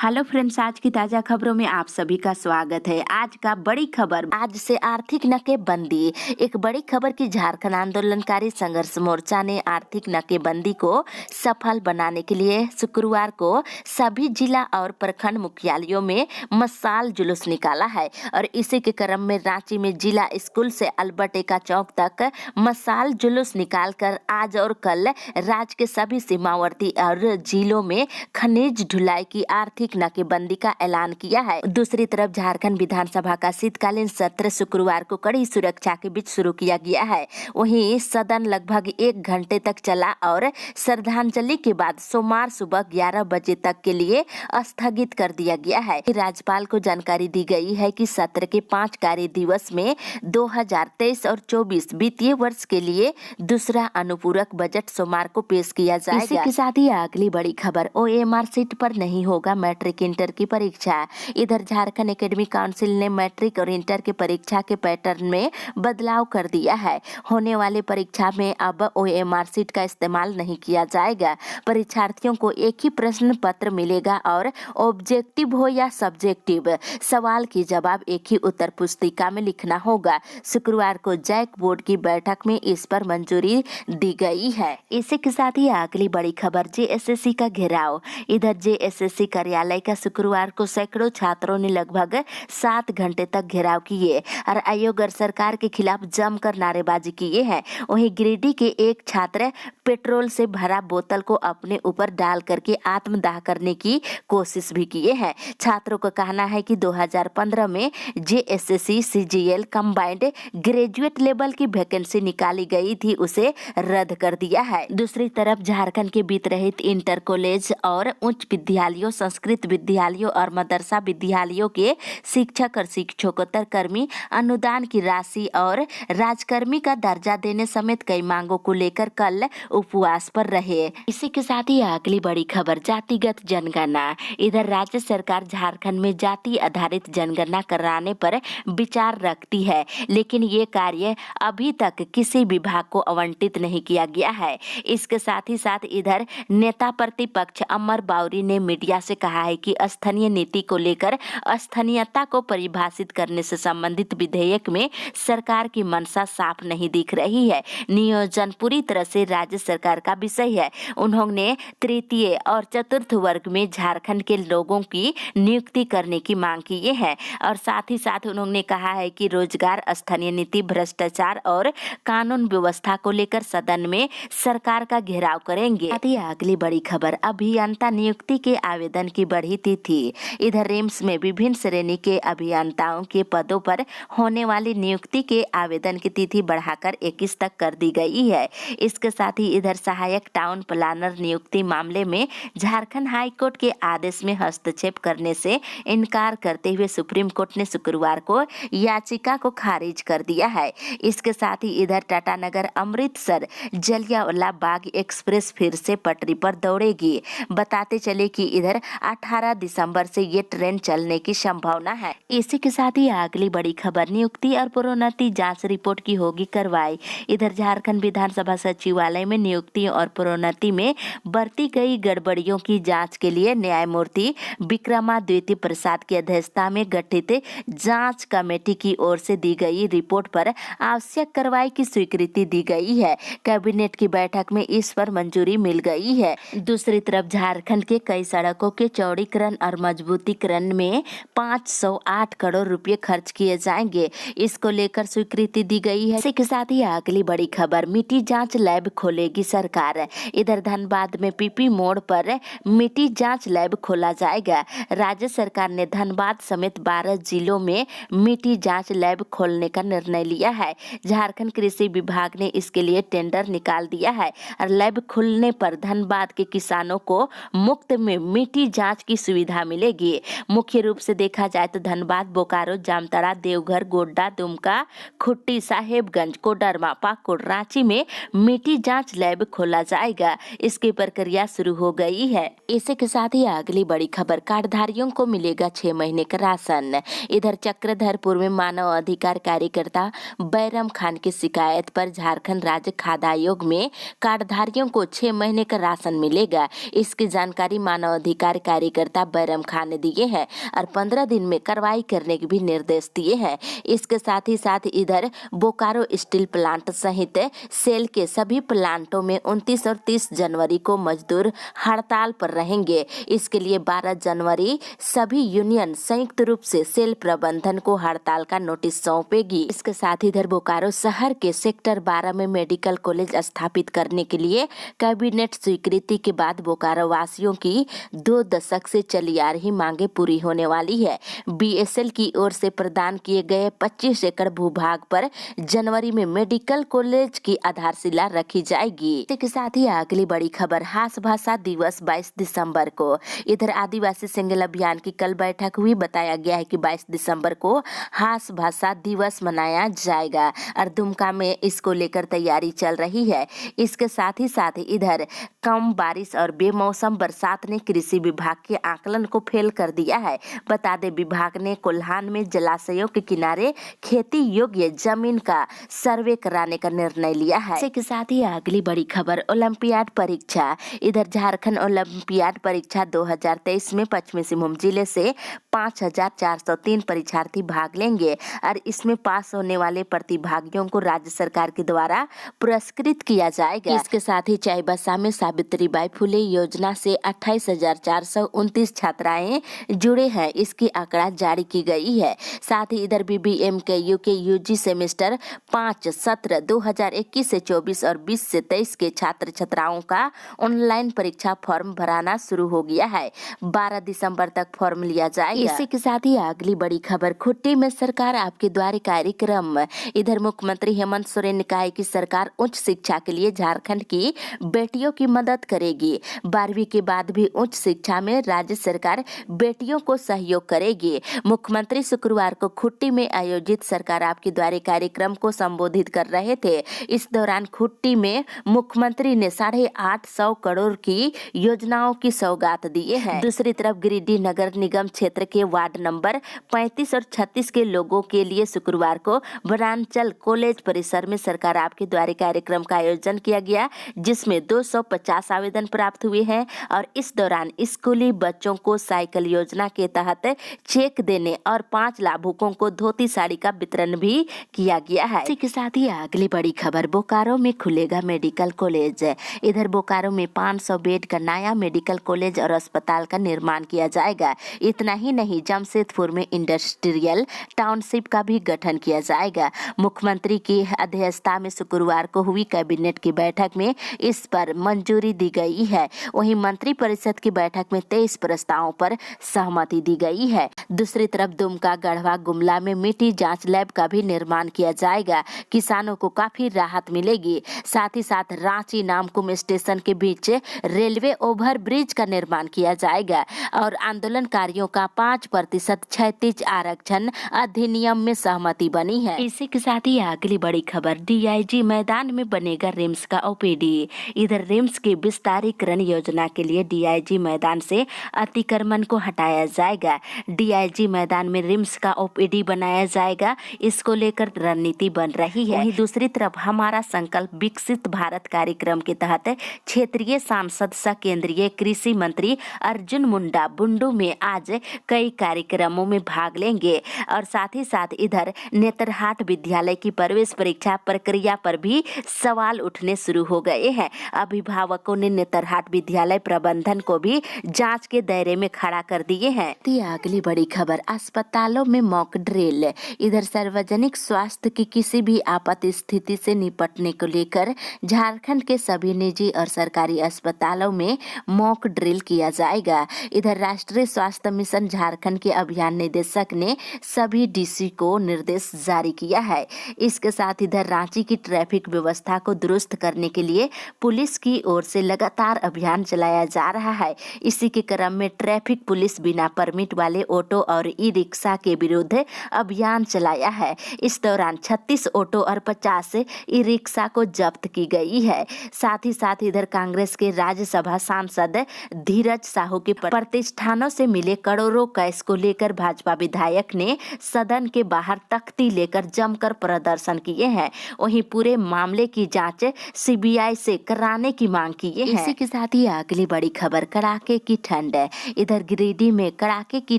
Hello friends, आज की ताजा खबरों में आप सभी का स्वागत है। आज का बड़ी खबर, आज से आर्थिक नाकेबंदी। एक बड़ी खबर की झारखंड आंदोलनकारी संघर्ष मोर्चा ने आर्थिक नाकेबंदी को सफल बनाने के लिए शुक्रवार को सभी जिला और प्रखंड मुख्यालयों में मशाल जुलूस निकाला है और इसी के क्रम में रांची में जिला स्कूल से अल्बर्ट चौक तक मशाल जुलूस निकालकर आज और कल राज्य के सभी सीमावर्ती और जिलों में खनिज ढुलाई की आर्थिक नाकेबंदी का ऐलान किया है। दूसरी तरफ झारखंड विधानसभा का शीतकालीन सत्र शुक्रवार को कड़ी सुरक्षा के बीच शुरू किया गया है। वहीं सदन लगभग 1 घंटे तक चला और श्रद्धांजलि के बाद सोमवार सुबह 11 बजे तक के लिए स्थगित कर दिया गया है। राज्यपाल को जानकारी दी गई है कि सत्र के 5 कार्य दिवस में 2023 और 24 वित्तीय वर्ष के लिए दूसरा अनुपूरक बजट सोमवार को पेश किया जाएगा। इसी के साथ ही अगली बड़ी खबर, OMR सीट पर नहीं होगा मैट्रिक इंटर की परीक्षा। इधर झारखंड एकेडमिक काउंसिल ने मैट्रिक और इंटर की परीक्षा के पैटर्न में बदलाव कर दिया है। होने वाली परीक्षा में अब OMR सीट का इस्तेमाल नहीं किया जाएगा। परीक्षार्थियों को एक ही प्रश्न पत्र मिलेगा और ऑब्जेक्टिव हो या सब्जेक्टिव, सवाल की जवाब एक ही उत्तर पुस्तिका में लिखना होगा। शुक्रवार को जैक बोर्ड की बैठक में इस पर मंजूरी दी गई है। इसी के साथ ही अगली बड़ी खबर, JSSC का घेराव। इधर JSSC कार्यालय का शुक्रवार को सैकड़ों छात्रों ने लगभग 7 घंटे तक घेराव किए और आयोग और सरकार के खिलाफ जमकर नारेबाजी किए हैं। वहीं गिरिडीह के एक छात्र पेट्रोल से भरा बोतल को अपने ऊपर डाल करके आत्मदाह करने की कोशिश भी किए हैं। छात्रों का कहना है कि 2015 में JSSC CGL combined graduate level की वैकेंसी निकाली गई थी, उसे रद्द कर दिया है। दूसरी तरफ झारखंड के वित्त रहित इंटर कॉलेज और उच्च विद्यालयों, संस्कृत विद्यालयों और मदरसा विद्यालयों के शिक्षक और शिक्षकोत्तर कर्मी अनुदान की राशि और राजकर्मी का दर्जा देने समेत कई मांगों को लेकर कल उपवास पर रहे। इसी के साथ ही अगली बड़ी खबर, जातिगत जनगणना। इधर राज्य सरकार झारखंड में जाति आधारित जनगणना कराने पर विचार रखती है, लेकिन ये कार्य अभी तक किसी विभाग को आवंटित नहीं किया गया है। इसके साथ ही साथ इधर नेता प्रतिपक्ष अमर बाउरी ने मीडिया से कहा है कि स्थानीय नीति को लेकर स्थानीयता को परिभाषित करने से संबंधित विधेयक में सरकार की मंशा साफ नहीं दिख रही है। नियोजन पूरी तरह से राज्य सरकार का विषय है। उन्होंने तृतीय और चतुर्थ वर्ग में झारखंड के लोगों की नियुक्ति करने की मांग की है और साथ ही साथ उन्होंने कहा है कि रोजगार, स्थानीय नीति, भ्रष्टाचार और कानून व्यवस्था को लेकर सदन में सरकार का घेराव करेंगे। अगली बड़ी खबर, अभियंता नियुक्ति के आवेदन की बढ़ी तिथि। इधर रिम्स में विभिन्न श्रेणी के अभियंताओं के पदों पर होने वाली नियुक्ति के आवेदन की तिथि बढ़ाकर 21 तक कर दी गई है। इसके साथ ही इधर सहायक टाउन प्लानर नियुक्ति मामले में झारखंड हाई कोर्ट के आदेश में हस्तक्षेप करने से इनकार करते हुए सुप्रीम कोर्ट ने शुक्रवार को याचिका को खारिज कर दिया है। इसके साथ ही इधर टाटानगर अमृतसर जलियांवाला बाग एक्सप्रेस फिर से पटरी पर दौड़ेगी। बताते चले कि इधर 18 दिसंबर से ये ट्रेन चलने की संभावना है। इसी के साथ ही अगली बड़ी खबर, नियुक्ति और प्रोन्नति जांच रिपोर्ट की होगी कार्रवाई। इधर झारखंड विधानसभा सचिवालय में नियुक्ति और प्रोन्नति में बरती गई गड़बड़ियों की जांच के लिए न्यायमूर्ति विक्रमादित्य प्रसाद की अध्यक्षता में गठित जांच कमेटी की ओर से दी गई रिपोर्ट पर आवश्यक कार्रवाई की स्वीकृति दी गई है। कैबिनेट की बैठक में इस पर मंजूरी मिल गई है। दूसरी तरफ झारखंड के कई सड़कों के चौड़ीकरण और मजबूतीकरण में 508 करोड़ रुपए खर्च किए जाएंगे। इसको लेकर स्वीकृति दी गई है। इसी के साथ ही अगली बड़ी खबर, मिट्टी जांच लैब खोलेगी सरकार। इधर धनबाद में PP मोड़ पर मिट्टी जांच लैब खोला जाएगा। राज्य सरकार ने धनबाद समेत 12 जिलों में मिट्टी जांच लैब खोलने का निर्णय लिया है। झारखंड कृषि विभाग ने इसके लिए टेंडर निकाल दिया है और लैब खुलने पर धनबाद के किसानों को मुफ्त में मिट्टी जांच की सुविधा मिलेगी। मुख्य रूप से देखा जाए तो धनबाद, बोकारो, जामताड़ा, देवघर, गोड्डा, दुमका, खुट्टी, साहेबगंज, कोडरमा, पाकुड़, रांची में मिट्टी जांच लैब खोला जाएगा। इसकी प्रक्रिया शुरू हो गई है। इसी के साथ ही अगली बड़ी खबर, कार्डधारियों को मिलेगा 6 महीने का राशन। इधर चक्रधरपुर में मानव अधिकार कार्यकर्ता बैरम खान की शिकायत पर झारखंड राज्य खाद्य आयोग में कार्डधारियों को 6 महीने का राशन मिलेगा। इसकी जानकारी मानव अधिकार कार्यकर्ता बैरम खान ने दिए हैं और 15 दिन में कार्रवाई करने के भी निर्देश दिए हैं। इसके साथ ही साथ इधर बोकारो स्टील प्लांट सहित सेल के सभी प्लांटों में 29 और 30 जनवरी को मजदूर हड़ताल पर रहेंगे। इसके लिए 12 जनवरी सभी यूनियन संयुक्त रूप से सेल प्रबंधन को हड़ताल का नोटिस सौंपेगी। इसके साथ इधर बोकारो शहर के सेक्टर 12 में मेडिकल कॉलेज स्थापित करने के लिए कैबिनेट स्वीकृति के बाद बोकारो वासियों की 2 दशक से चली आ रही मांगे पूरी होने वाली है। बीएसएल की ओर से प्रदान किए गए 25 एकड़ भूभाग पर जनवरी में मेडिकल कॉलेज की आधारशिला रखी जाएगी। इसके साथ ही अगली बड़ी खबर, हास भाषा दिवस 22 दिसंबर को। इधर आदिवासी सिंगल अभियान की कल बैठक हुई। बताया गया है कि 22 दिसंबर को हास भाषा दिवस मनाया जाएगा और दुमका में इसको लेकर तैयारी चल रही है। इसके साथ ही इधर कम बारिश और बेमौसम बरसात ने कृषि विभाग के आकलन को फेल कर दिया है। बता दें, विभाग ने कोल्हान में जलाशयों के किनारे खेती योग्य जमीन का सर्वे कराने का निर्णय लिया है। इसके साथ ही अगली बड़ी खबर, ओलंपियाड परीक्षा। इधर झारखंड ओलंपियाड परीक्षा 2023 में पश्चिमी सिंहभूम जिले से 5403 परीक्षार्थी भाग लेंगे और इसमें पास होने वाले प्रतिभागियों को राज्य सरकार के द्वारा पुरस्कृत किया जाएगा। इसके साथ ही चाईबासा में सावित्रीबाई फुले योजना से 28,429 छात्राएं जुड़े हैं। इसकी आंकड़ा जारी की गई है। साथ ही इधर बीबीएमकेयू के यूजी सेमेस्टर 5 सत्र 2021 से 24 और 20 से 23 के छात्र छात्राओं का ऑनलाइन परीक्षा फॉर्म भराना शुरू हो गया है। 12 दिसंबर तक फॉर्म लिया जाएगा। इसी के साथ ही अगली बड़ी खबर, खुट्टी में सरकार आपके द्वारे कार्यक्रम। इधर मुख्यमंत्री हेमंत सोरेन ने कहा है कि सरकार उच्च शिक्षा के लिए झारखंड की बेटियों की मदद करेगी। 12वीं के बाद भी उच्च शिक्षा में राज्य सरकार बेटियों को सहयोग करेगी। मुख्यमंत्री शुक्रवार को खुट्टी में आयोजित सरकार आपके द्वारे कार्यक्रम को संबोधित कर रहे थे। इस दौरान खुट्टी में मुख्यमंत्री ने 850 करोड़ की योजनाओं की सौगात दिए हैं। दूसरी तरफ गिरिडीह नगर निगम क्षेत्र के वार्ड नंबर 35 और 36 के लोगों के लिए शुक्रवार को वनांचल कॉलेज परिसर में सरकार आपके द्वारे कार्यक्रम का आयोजन किया गया, जिसमें 250 आवेदन प्राप्त हुए हैं और इस दौरान स्कूली बच्चों को साइकिल योजना के तहत चेक देने और 5 लाभुकों को धोती साड़ी का वितरण भी किया गया है। इसी के साथ ही अगली बड़ी खबर, बोकारो में खुलेगा मेडिकल कॉलेज। इधर बोकारो में 500 बेड का नया मेडिकल कॉलेज और अस्पताल का निर्माण किया जाएगा। इतना ही नहीं, जमशेदपुर में इंडस्ट्रियल टाउनशिप का भी गठन किया जाएगा। मुख्यमंत्री की अध्यक्षता में शुक्रवार को हुई कैबिनेट की बैठक में इस पर मंजूरी दी गई है। वहीं मंत्री परिषद की बैठक में 23 प्रस्तावों पर सहमति दी गई है। दूसरी तरफ दुमका गढ़वा गुमला में मिट्टी जांच लैब का भी निर्माण किया जाएगा। किसानों को काफी राहत मिलेगी। साथ ही साथ रांची नामकुम स्टेशन के बीच रेलवे ओवर ब्रिज का निर्माण किया जाएगा और आंदोलनकारियों का 5% क्षैतिज आरक्षण अधिनियम में सहमति बनी है। इसी के साथ ही अगली बड़ी खबर, डीआईजी मैदान में बनेगा रिम्स का ओपीडी। इधर रिम्स की विस्तारीकरण योजना के लिए डीआईजी मैदान से अतिक्रमण को हटाया जाएगा। डीआईजी मैदान में रिम्स का ओपीडी बनाया जाएगा। इसको लेकर रणनीति बन रही है। वहीं दूसरी तरफ हमारा संकल्प विकसित भारत कार्यक्रम के तहत क्षेत्रीय सांसद सह केंद्रीय कृषि मंत्री अर्जुन मुंडा बुंडू में आज कई कार्यक्रमों में भाग लेंगे और साथ ही साथ इधर नेतरहाट विद्यालय की प्रवेश परीक्षा प्रक्रिया पर भी सवाल उठने शुरू हो गए हैं। अभिभावकों ने नेतरहाट विद्यालय प्रबंधन को भी जांच के दायरे में खड़ा कर दिए हैं। अगली बड़ी खबर, अस्पतालों में मॉक ड्रिल। इधर सार्वजनिक स्वास्थ्य की किसी भी आपात स्थिति से निपटने को लेकर झारखंड के सभी निजी और सरकारी अस्पतालों में मॉक ड्रिल किया जाएगा। इधर राष्ट्रीय स्वास्थ्य मिशन झारखंड के अभियान निदेशक ने सभी डीसी को निर्देश जारी किया है। इसके साथ इधर रांची की ट्रैफिक व्यवस्था को दुरुस्त करने के लिए पुलिस की ओर से लगातार अभियान चलाया जा रहा है। इसी के क्रम में ट्रैफिक पुलिस बिना परमिट वाले ऑटो और ई रिक्शा के विरुद्ध अभियान चलाया है। इस दौरान 36 ऑटो और 50 ई रिक्शा को जब्त की गई है। साथ ही साथ इधर कांग्रेस के राज्यसभा सांसद धीरज साहू के प्रतिष्ठानों से मिले करोड़ों कैश को लेकर भाजपा विधायक ने सदन के बाहर तख्ती लेकर जमकर प्रदर्शन किए हैं। वहीं पूरे मामले की जांच सीबीआई से कराने की मांग की है। इसी के साथ ही अगली बड़ी खबर, कड़ाके की ठंड। ठंड है। इधर गिरिडीह में कड़ाके की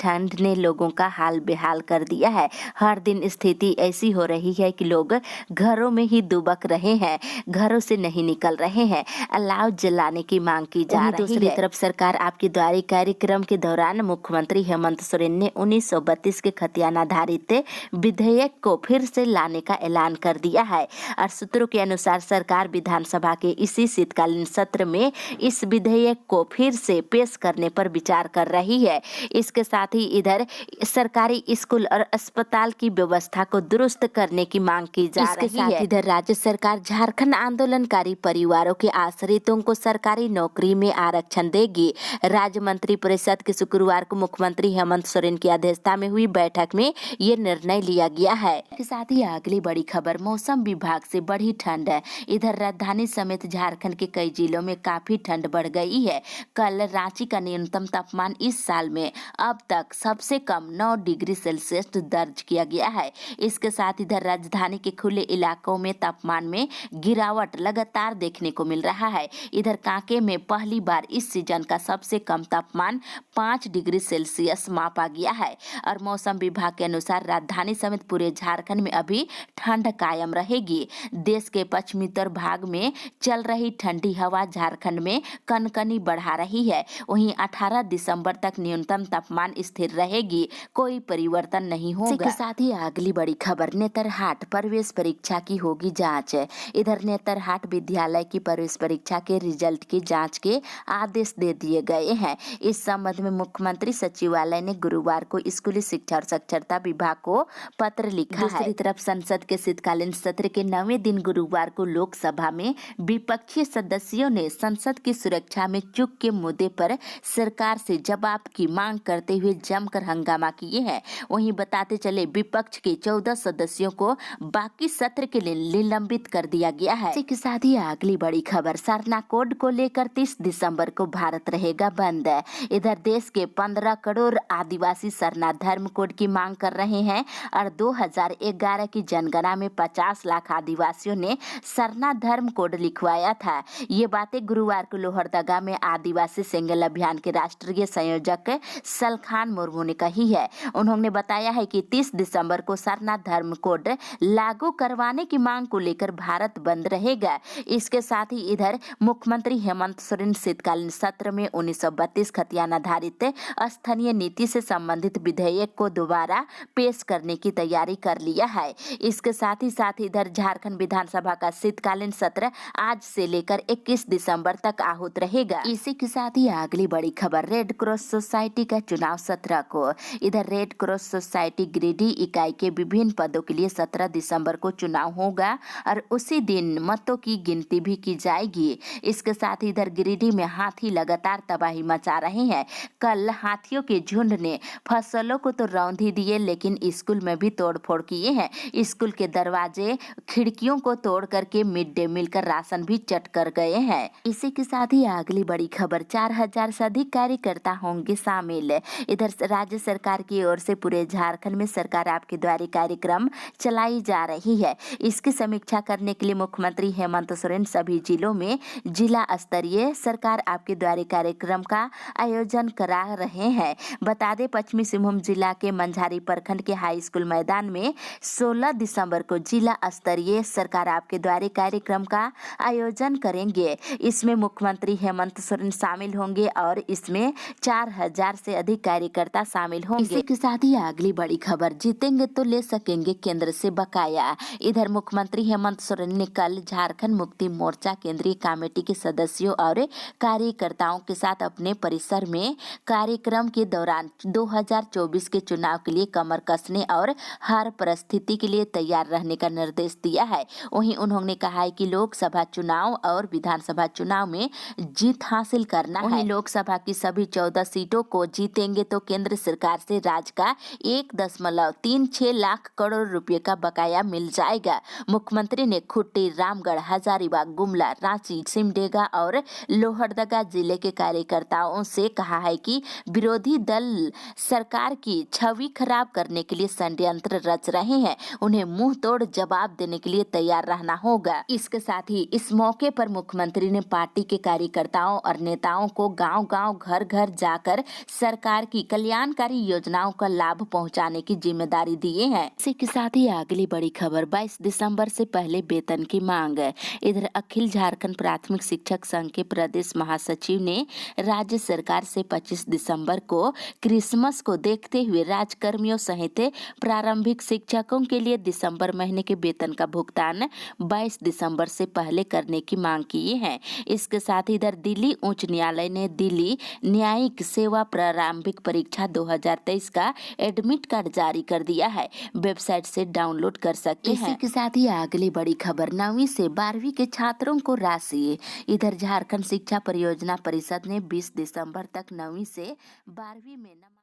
ठंड ने लोगों का हाल बेहाल कर दिया है। हर दिन स्थिति ऐसी हो रही है कि लोग घरों में ही दुबक रहे हैं, घरों से नहीं निकल रहे हैं। अलाव जलाने की मांग की जा रही है। दूसरी तरफ सरकार आपकी द्वारी कार्यक्रम के दौरान मुख्यमंत्री हेमंत सोरेन ने 1932 के खतियान आधारित विधेयक को फिर से लाने का ऐलान कर दिया है और सूत्रों के अनुसार सरकार विधानसभा के इसी शीतकालीन सत्र में इस विधेयक को फिर से पेश करने पर विचार कर रही है। इसके साथ ही इधर सरकारी स्कूल और अस्पताल की व्यवस्था को दुरुस्त करने की मांग की जा रही है। इधर राज्य सरकार झारखंड आंदोलनकारी परिवारों के आश्रितों को सरकारी नौकरी में आरक्षण देगी। राज्य मंत्री परिषद के शुक्रवार को मुख्यमंत्री हेमंत सोरेन की अध्यक्षता में हुई बैठक में ये निर्णय लिया गया है। इसके साथ ही अगली बड़ी खबर, मौसम विभाग से बढ़ी ठंड है। इधर राजधानी समेत झारखंड के कई जिलों में काफी ठंड बढ़ गई है। कल रांची का न्यूनतम तापमान इस साल में अब तक सबसे कम 9 डिग्री सेल्सियस दर्ज किया गया है। इसके साथ इधर राजधानी के खुले इलाकों में तापमान में गिरावट लगातार देखने को मिल रहा है। इधर कांके में पहली बार इस सीजन का सबसे कम तापमान 5 डिग्री सेल्सियस मापा गया है और मौसम विभाग के अनुसार राजधानी समेत पूरे झारखंड में अभी ठंड कायम रहेगी। देश के पश्चिमोत्तर भाग में चल रही ठंडी हवा झारखंड में कनकनी बढ़ा रही है। वहीं 18 दिसंबर तक न्यूनतम तापमान स्थिर रहेगी, कोई परिवर्तन नहीं होगा। इसके साथ ही अगली बड़ी खबर, नेतरहाट प्रवेश परीक्षा की होगी जांच। इधर नेतरहाट विद्यालय की प्रवेश परीक्षा के रिजल्ट की जांच के आदेश दे दिए गए हैं। इस संबंध में मुख्यमंत्री सचिवालय ने गुरुवार को स्कूली शिक्षा और साक्षरता विभाग को पत्र लिखा है। दूसरी तरफ संसद के शीतकालीन सत्र के 9वें दिन गुरुवार को लोकसभा में विपक्षी सदस्यों ने संसद की सुरक्षा में चूक के मुद्दे पर सरकार से जवाब की मांग करते हुए जमकर हंगामा किए हैं। वहीं बताते चले विपक्ष के 14 सदस्यों को बाकी सत्र के लिए निलंबित कर दिया गया है। इसी के साथ ही अगली बड़ी खबर, सरना कोड को लेकर 30 दिसंबर को भारत रहेगा बंद। इधर देश के 15 करोड़ आदिवासी सरना धर्म कोड की मांग कर रहे हैं और 2011 की जनगणना में 50 लाख आदिवासियों ने सरना धर्म कोड लिखवाया था। ये बातें गुरुवार को लोहरदगा में आदिवासी सिंगल अभियान के राष्ट्रीय संयोजक सलखान मुर्मू ने कही है। उन्होंने बताया है कि 30 दिसंबर को सरना धर्म कोड लागू करवाने की मांग को लेकर भारत बंद रहेगा। इसके साथ ही इधर मुख्यमंत्री हेमंत सोरेन शीतकालीन सत्र में 1932 खतियान आधारित स्थानीय नीति से संबंधित विधेयक को दोबारा पेश करने की तैयारी कर लिया है। इसके साथ ही इधर झारखंड विधानसभा का शीतकालीन सत्र आज से लेकर 21 दिसंबर तक आहूत रहेगा। इसी के साथ ही अगली बड़ी खबर, रेड क्रॉस सोसाइटी का चुनाव 17 को। इधर रेड क्रॉस सोसाइटी गिरिडीह इकाई के विभिन्न पदों के लिए 17 दिसंबर को चुनाव होगा और उसी दिन मतों की गिनती भी की जाएगी। इसके साथ ही इधर गिरिडीह में हाथी लगातार तबाही मचा रहे हैं। कल हाथियों के झुंड ने फसलों को तो रौंद ही दिए, लेकिन स्कूल में भी तोड़फोड़ किए हैं। स्कूल के दरवाजे खिड़कियों को तोड़ करके मिड डे मील का राशन भी चट कर गए हैं। इसी के साथ ही अगली बड़ी खबर, 4000 से अधिक कार्यकर्ता होंगे शामिल। इधर राज्य सरकार की ओर से पूरे झारखंड में सरकार आपके द्वारे कार्यक्रम चलाई जा रही है। इसकी समीक्षा करने के लिए मुख्यमंत्री हेमंत सोरेन सभी जिलों में जिला स्तरीय सरकार आपके द्वारे कार्यक्रम का आयोजन करा रहे हैं। बता दें, पश्चिमी सिंहभूम जिला के मंझारी प्रखंड के हाई स्कूल मैदान में 16 दिसंबर को जिला स्तरीय सरकार आपके द्वारे कार्यक्रम का आयोजन करेंगे। इसमें मुख्यमंत्री हेमंत सोरेन शामिल होंगे और इसमें 4000 से अधिक कार्यकर्ता शामिल होंगे। इसी के साथ ही अगली बड़ी खबर, जीतेंगे तो ले सकेंगे केंद्र से बकाया। इधर मुख्यमंत्री हेमंत सोरेन ने कल झारखंड मुक्ति मोर्चा केंद्रीय कमेटी के सदस्यों और कार्यकर्ताओं के साथ अपने परिसर में कार्यक्रम के दौरान 2024 के चुनाव के लिए कमर कसने और हर परिस्थिति के लिए तैयार रहने का निर्देश दिया है। वहीं उन्होंने कहा है कि लोकसभा चुनाव और विधानसभा चुनाव में जीत हासिल करना है। लोकसभा की सभी 14 सीटों को जीतेंगे तो केंद्र सरकार से राज्य का 1.36 लाख करोड़ रुपए का बकाया मिल जाएगा। मुख्यमंत्री ने खुट्टी, रामगढ़, हजारीबाग, गुमला, रांची, सिमडेगा और लोहरदगा जिले के कार्यकर्ताओं से कहा है कि विरोधी दल सरकार की छवि खराब करने के लिए षड्यंत्र रच रहे हैं। उन्हें मुंह तोड़ जवाब देने के लिए तैयार रहना होगा। इसके साथ ही इस मौके पर मुख्यमंत्री ने पार्टी के कार्यकर्ताओं और नेताओं को गांव गांव घर घर जाकर सरकार की कल्याणकारी योजनाओं का लाभ पहुंचाने की जिम्मेदारी दिए हैं। इसी के साथ ही अगली बड़ी खबर, 22 दिसंबर से पहले वेतन की मांग। इधर अखिल झारखंड प्राथमिक शिक्षक संघ के प्रदेश महासचिव ने राज्य सरकार से 25 दिसंबर को क्रिसमस को देखते हुए राज्यकर्मियों सहित प्रारंभिक शिक्षकों के लिए दिसंबर महीने के वेतन का भुगतान 22 दिसंबर से पहले करने की मांग की है। इसके साथ ही इधर दिल्ली उच्च न्यायालय ने दिल्ली न्यायिक सेवा प्रारंभिक परीक्षा 2023 का एडमिट कार्ड जारी कर दिया है, वेबसाइट से डाउनलोड कर सकते हैं। इसी के साथ ही अगली बड़ी खबर, 9वीं से 12वीं के छात्रों को राशि। इधर झारखंड शिक्षा परियोजना परिषद ने 20 दिसंबर तक 9वीं से 12वीं में